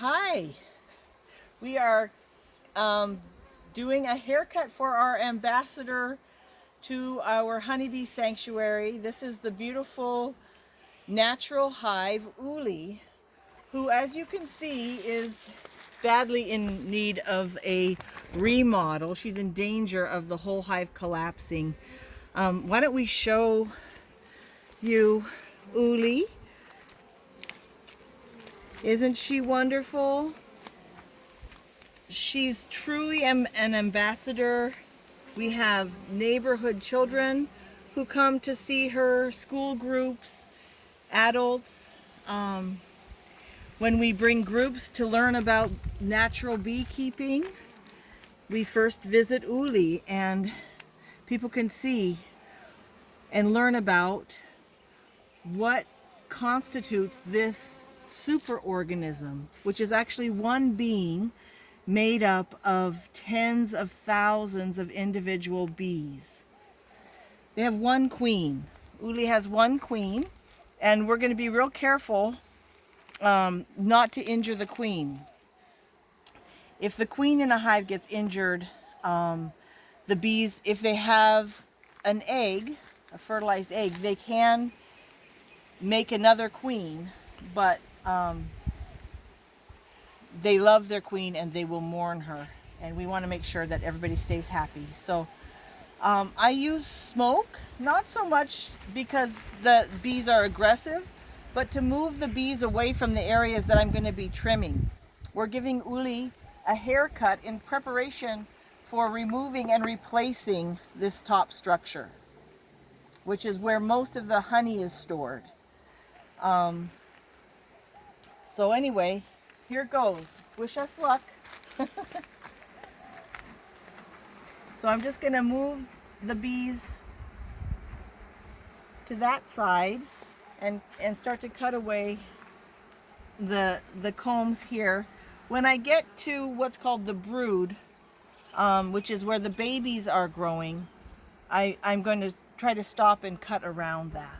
Hi, we are doing a haircut for our ambassador to our honeybee sanctuary. This is the beautiful natural hive, Uli, who, as you can see, is badly in need of a remodel. She's in danger of the whole hive collapsing. Why don't we show you Uli? Isn't she wonderful? She's truly an ambassador. We have neighborhood children who come to see her, school groups, adults. When we bring groups to learn about natural beekeeping, we first visit Uli, and people can see and learn about what constitutes this superorganism, which is actually one being made up of tens of thousands of individual bees. They have one queen. Uli has one queen, and we're going to be real careful not to injure the queen. If the queen in a hive gets injured, the bees, if they have an egg, a fertilized egg, they can make another queen, but they love their queen and they will mourn her, and we want to make sure that everybody stays happy. So I use smoke, not so much because the bees are aggressive, but to move the bees away from the areas that I'm going to be trimming. We're giving Uli a haircut in preparation for removing and replacing this top structure, which is where most of the honey is stored. So anyway, here goes. Wish us luck. So I'm just going to move the bees to that side and start to cut away the combs here. When I get to what's called the brood, which is where the babies are growing, I'm going to try to stop and cut around that.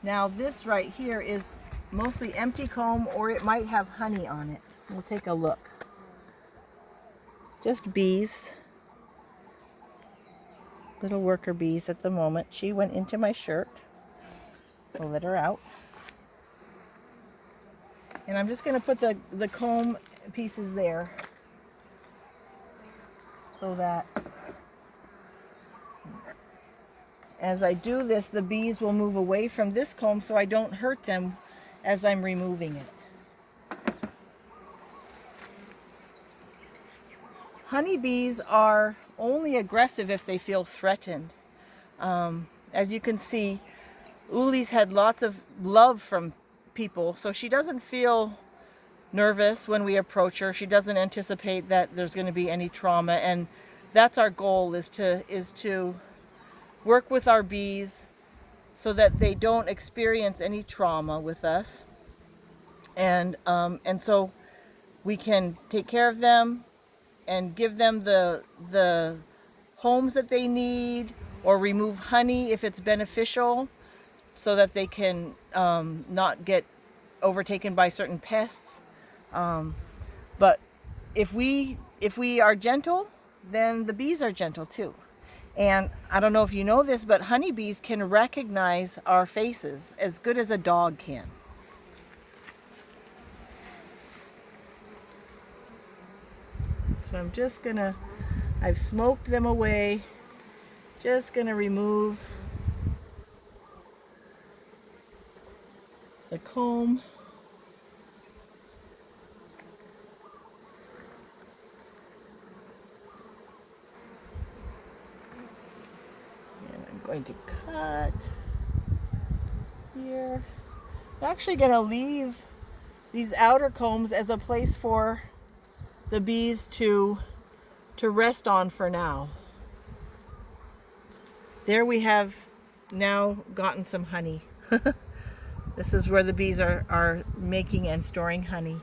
Now this right here is mostly empty comb, or it might have honey on it. We'll take a look. Just bees. Little worker bees at the moment. She went into my shirt. We'll let her out. And I'm just going to put the comb pieces there so that as I do this, the bees will move away from this comb so I don't hurt them as I'm removing it. Honeybees are only aggressive if they feel threatened. As you can see, Uli's had lots of love from people, so she doesn't feel nervous when we approach her. She doesn't anticipate that there's going to be any trauma, and that's our goal, is to work with our bees so that they don't experience any trauma with us, and so we can take care of them and give them the homes that they need, or remove honey if it's beneficial, so that they can not get overtaken by certain pests. But if we are gentle, then the bees are gentle too. And I don't know if you know this, but honeybees can recognize our faces as good as a dog can. So I'm just gonna, I've smoked them away, just gonna remove the comb. And I'm going to cut here. I'm actually gonna leave these outer combs as a place for the bees to rest on for now. There we have now gotten some honey. This is where the bees are making and storing honey.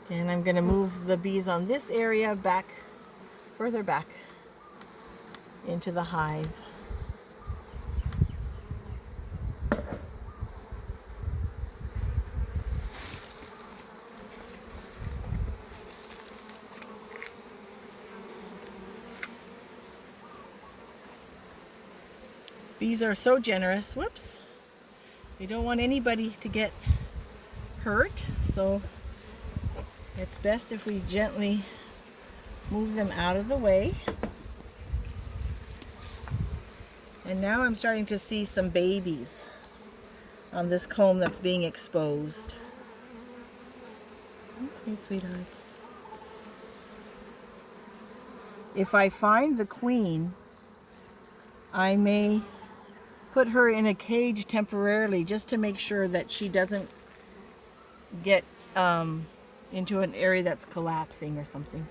And I'm going to move the bees on this area back, further back. into the hive. Bees are so generous. Whoops. They don't want anybody to get hurt, so it's best if we gently move them out of the way. And now I'm starting to see some babies on this comb that's being exposed. Okay, sweethearts. If I find the queen, I may put her in a cage temporarily just to make sure that she doesn't get into an area that's collapsing or something.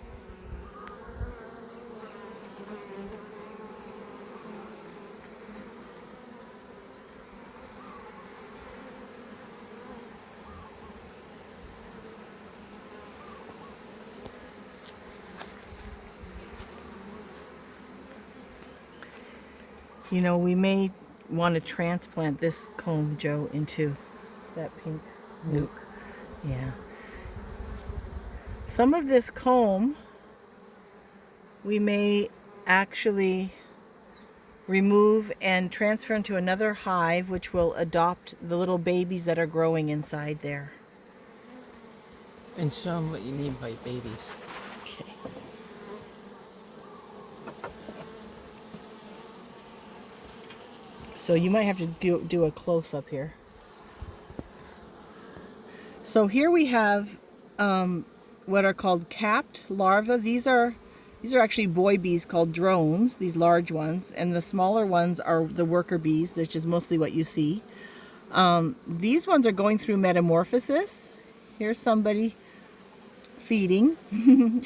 You know, we may want to transplant this comb, Joe, into that pink nuke. Yeah. Some of this comb we may actually remove and transfer into another hive, which will adopt the little babies that are growing inside there. And show them what you mean by babies. Okay. So you might have to do a close-up here. So here we have what are called capped larvae. These are actually boy bees called drones, these large ones, and the smaller ones are the worker bees, which is mostly what you see. These ones are going through metamorphosis. Here's somebody feeding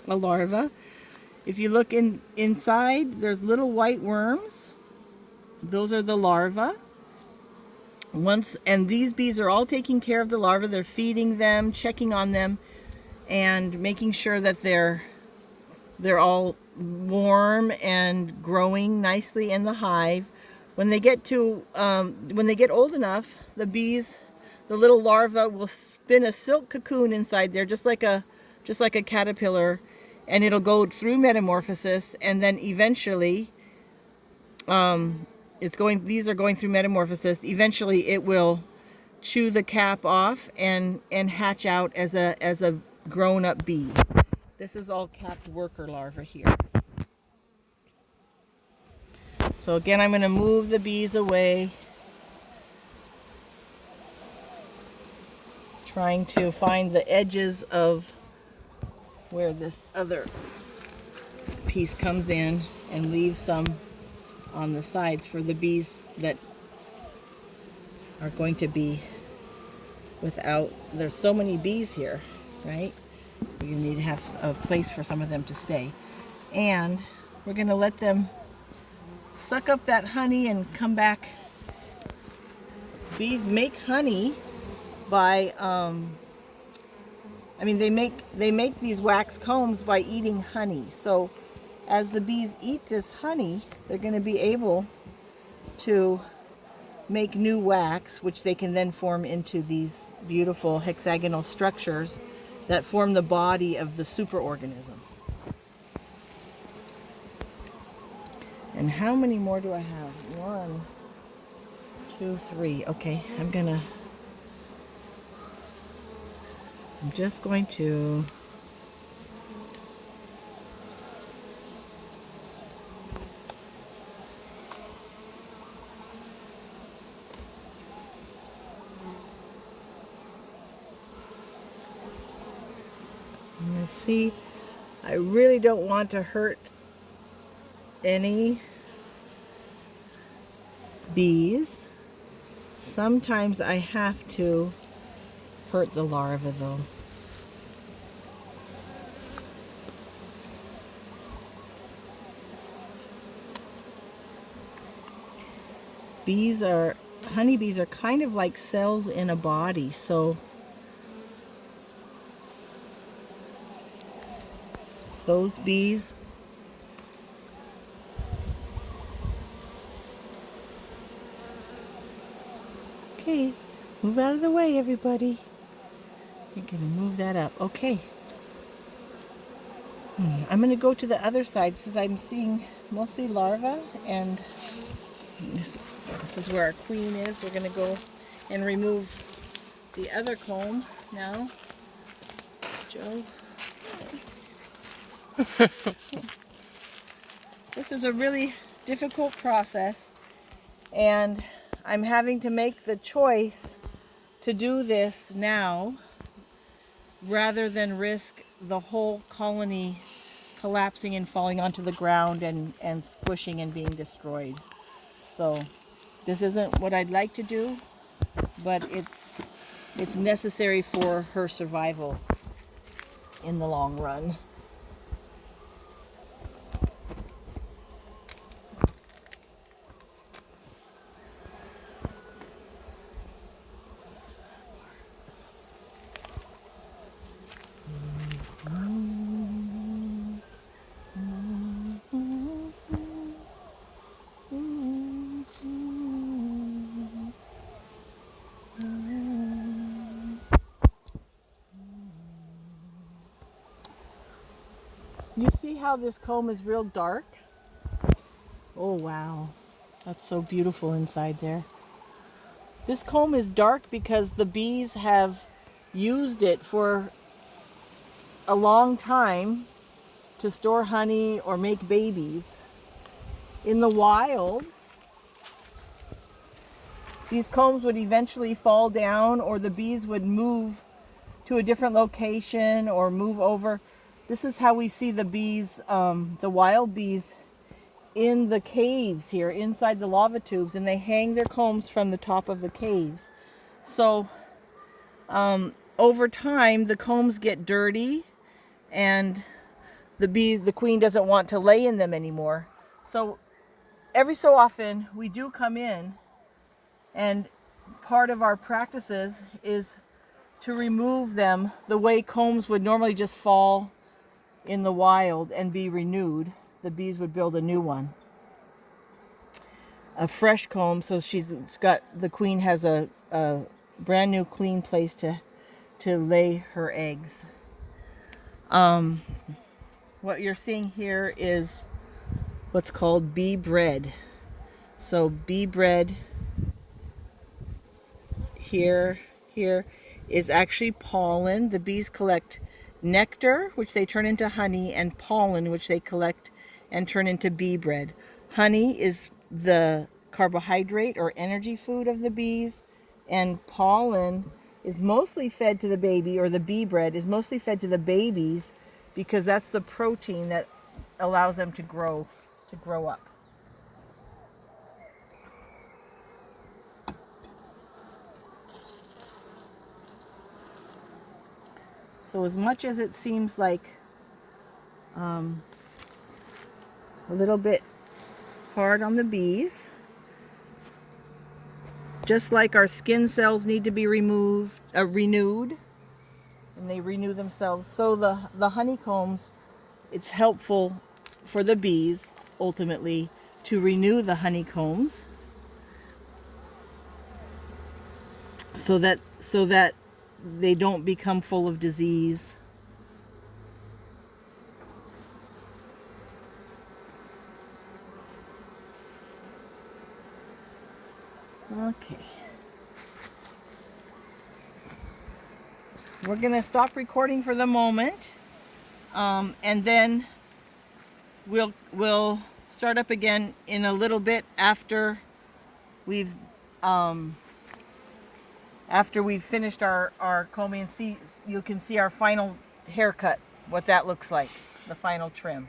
a larva. If you look inside, there's little white worms. Those are the larvae. And these bees are all taking care of the larvae. They're feeding them, checking on them, and making sure that they're all warm and growing nicely in the hive. When they get old enough, the little larva will spin a silk cocoon inside there, just like a caterpillar, and it'll go through metamorphosis, and then eventually, these are going through metamorphosis. Eventually, it will chew the cap off and hatch out as a grown-up bee. This is all capped worker larvae here. So again, I'm going to move the bees away, trying to find the edges of where this other piece comes in and leave some on the sides for the bees that are going to be without. There's so many bees here, right? You need to have a place for some of them to stay. And we're going to let them suck up that honey and come back. Bees make honey by they make these wax combs by eating honey. So as the bees eat this honey, they're going to be able to make new wax, which they can then form into these beautiful hexagonal structures that form the body of the superorganism. And how many more do I have? 1, 2, 3. Okay, I'm just going to see. I really don't want to hurt any bees. Sometimes I have to hurt the larva though. Honeybees are kind of like cells in a body, so those bees Okay, move out of the way, everybody. You're gonna move that up. Okay. I'm gonna go to the other side because I'm seeing mostly larvae, and this is where our queen is. We're gonna go and remove the other comb now. Joe. This is a really difficult process, and I'm having to make the choice to do this now rather than risk the whole colony collapsing and falling onto the ground and squishing and being destroyed. So this isn't what I'd like to do, but it's necessary for her survival in the long run. You see how this comb is real dark? Oh wow, that's so beautiful inside there. This comb is dark because the bees have used it for a long time to store honey or make babies. In the wild, these combs would eventually fall down, or the bees would move to a different location or move over. This is how we see the bees, the wild bees, in the caves here inside the lava tubes, and they hang their combs from the top of the caves. So over time the combs get dirty, and the queen doesn't want to lay in them anymore. So every so often we do come in, and part of our practices is to remove them the way combs would normally just fall in the wild and be renewed. The bees would build a new one, a fresh comb, so the queen has a brand new clean place to lay her eggs. What you're seeing here is what's called bee bread. So bee bread here is actually pollen. The bees collect nectar, which they turn into honey, and pollen, which they collect and turn into bee bread. Honey is the carbohydrate or energy food of the bees, and pollen is mostly fed to the baby, or the bee bread is mostly fed to the babies, because that's the protein that allows them to grow up. So as much as it seems like a little bit hard on the bees, just like our skin cells need to be renewed, and they renew themselves, so the honeycombs, it's helpful for the bees ultimately to renew the honeycombs so that they don't become full of disease. Okay. We're going to stop recording for the moment, and then we'll start up again in a little bit after we've finished our combing, and you can see our final haircut, what that looks like, the final trim.